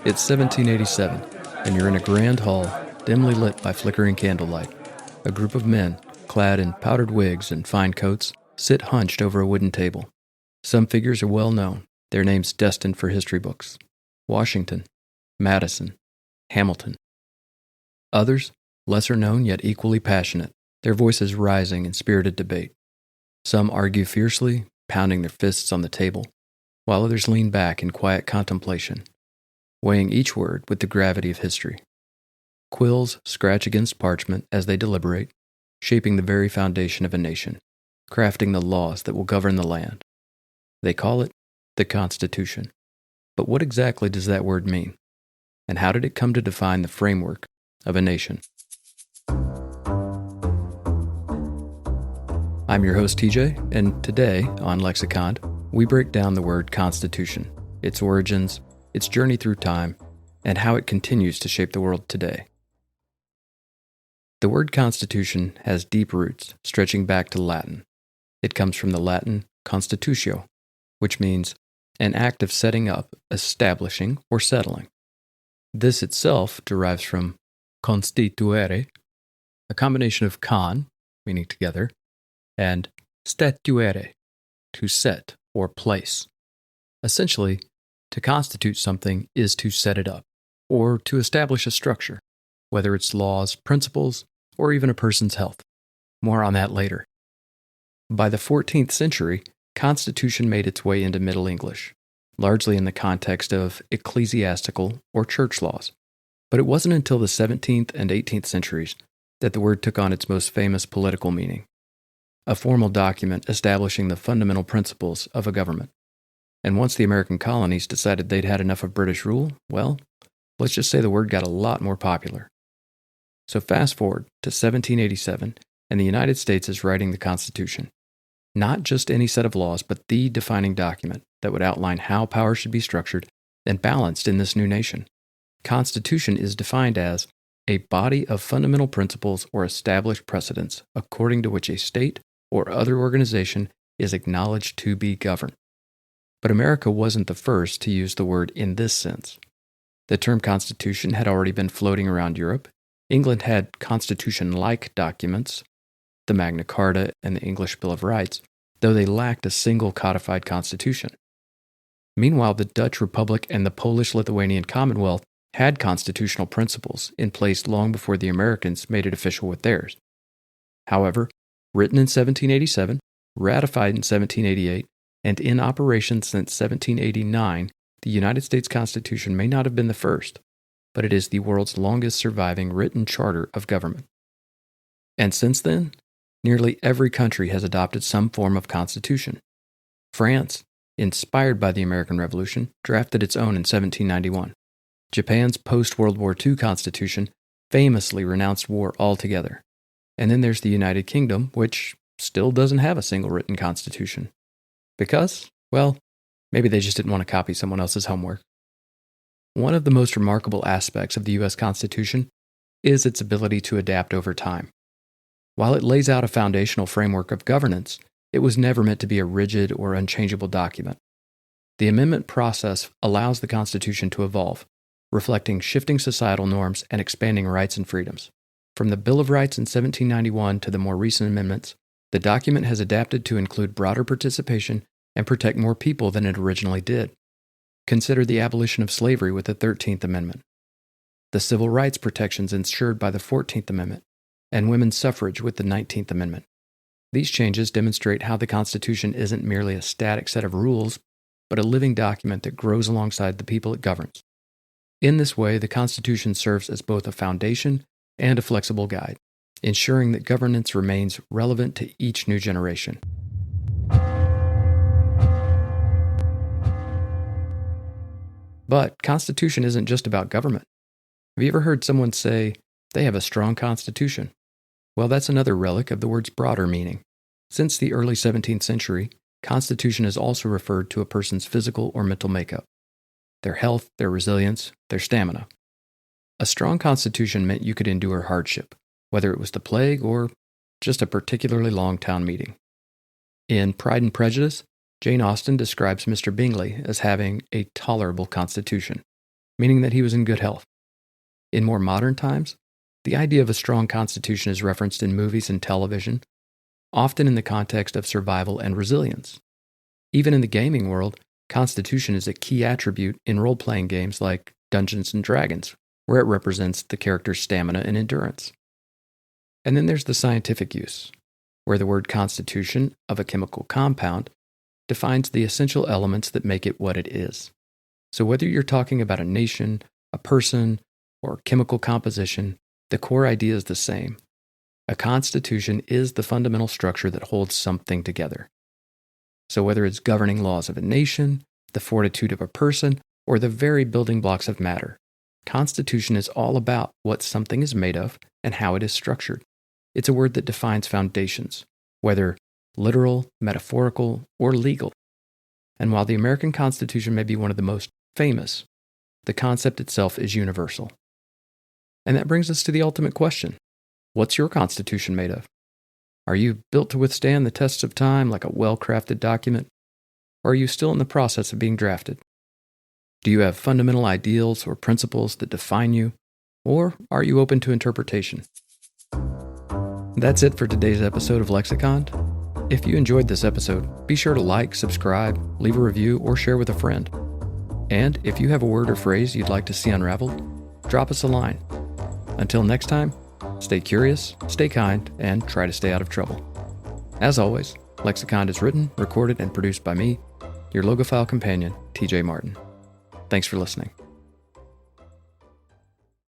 It's 1787, and you're in a grand hall, dimly lit by flickering candlelight. A group of men, clad in powdered wigs and fine coats, sit hunched over a wooden table. Some figures are well known, their names destined for history books: Washington, Madison, Hamilton. Others, lesser known yet equally passionate, their voices rising in spirited debate. Some argue fiercely, pounding their fists on the table, while others lean back in quiet contemplation, weighing each word with the gravity of history. Quills scratch against parchment as they deliberate, shaping the very foundation of a nation, crafting the laws that will govern the land. They call it the Constitution. But what exactly does that word mean? And how did it come to define the framework of a nation? I'm your host, TJ, and today on Lexiconned, we break down the word Constitution, its origins, its journey through time, and how it continues to shape the world today. The word Constitution has deep roots, stretching back to Latin. It comes from the Latin Constitutio, which means an act of setting up, establishing, or settling. This itself derives from constituere, a combination of con, meaning together, and statuere, to set or place. Essentially, to constitute something is to set it up, or to establish a structure, whether it's laws, principles, or even a person's health. More on that later. By the 14th century, constitution made its way into Middle English, largely in the context of ecclesiastical or church laws. But it wasn't until the 17th and 18th centuries that the word took on its most famous political meaning: a formal document establishing the fundamental principles of a government. And once the American colonies decided they'd had enough of British rule, well, let's just say the word got a lot more popular. So fast forward to 1787, and the United States is writing the Constitution. Not just any set of laws, but the defining document that would outline how power should be structured and balanced in this new nation. Constitution is defined as a body of fundamental principles or established precedents according to which a state or other organization is acknowledged to be governed. But America wasn't the first to use the word in this sense. The term constitution had already been floating around Europe. England had constitution-like documents, the Magna Carta and the English Bill of Rights, though they lacked a single codified constitution. Meanwhile, the Dutch Republic and the Polish-Lithuanian Commonwealth had constitutional principles in place long before the Americans made it official with theirs. However, written in 1787, ratified in 1788, and in operation since 1789, the United States Constitution may not have been the first, but it is the world's longest surviving written charter of government. And since then, nearly every country has adopted some form of constitution. France, inspired by the American Revolution, drafted its own in 1791. Japan's post-World War II constitution famously renounced war altogether. And then there's the United Kingdom, which still doesn't have a single written constitution. Because, well, maybe they just didn't want to copy someone else's homework. One of the most remarkable aspects of the U.S. Constitution is its ability to adapt over time. While it lays out a foundational framework of governance, it was never meant to be a rigid or unchangeable document. The amendment process allows the Constitution to evolve, reflecting shifting societal norms and expanding rights and freedoms. From the Bill of Rights in 1791 to the more recent amendments, the document has adapted to include broader participation and protect more people than it originally did. Consider the abolition of slavery with the 13th Amendment, the civil rights protections ensured by the 14th Amendment, and women's suffrage with the 19th Amendment. These changes demonstrate how the Constitution isn't merely a static set of rules, but a living document that grows alongside the people it governs. In this way, the Constitution serves as both a foundation and a flexible guide, ensuring that governance remains relevant to each new generation. But Constitution isn't just about government. Have you ever heard someone say they have a strong constitution? Well, that's another relic of the word's broader meaning. Since the early 17th century, constitution is also referred to a person's physical or mental makeup, their health, their resilience, their stamina. A strong constitution meant you could endure hardship, whether it was the plague or just a particularly long town meeting. In Pride and Prejudice, Jane Austen describes Mr. Bingley as having a tolerable constitution. meaning that he was in good health. In more modern times, the idea of a strong constitution is referenced in movies and television, often in the context of survival and resilience. Even in the gaming world, constitution is a key attribute in role-playing games like Dungeons and Dragons, where it represents the character's stamina and endurance. And then there's the scientific use, where the word constitution of a chemical compound defines the essential elements that make it what it is. So whether you're talking about a nation, a person, or chemical composition, the core idea is the same. A constitution is the fundamental structure that holds something together. So whether it's governing laws of a nation, the fortitude of a person, or the very building blocks of matter, constitution is all about what something is made of and how it is structured. It's a word that defines foundations, whether literal, metaphorical, or legal. And while the American Constitution may be one of the most famous, the concept itself is universal. And that brings us to the ultimate question. What's your Constitution made of? Are you built to withstand the tests of time like a well-crafted document? Or are you still in the process of being drafted? Do you have fundamental ideals or principles that define you? Or are you open to interpretation? That's it for today's episode of Lexiconned. If you enjoyed this episode, be sure to like, subscribe, leave a review, or share with a friend. And if you have a word or phrase you'd like to see unraveled, drop us a line. Until next time, stay curious, stay kind, and try to stay out of trouble. As always, Lexiconned is written, recorded, and produced by me, your Logophile companion, TJ Martin. Thanks for listening.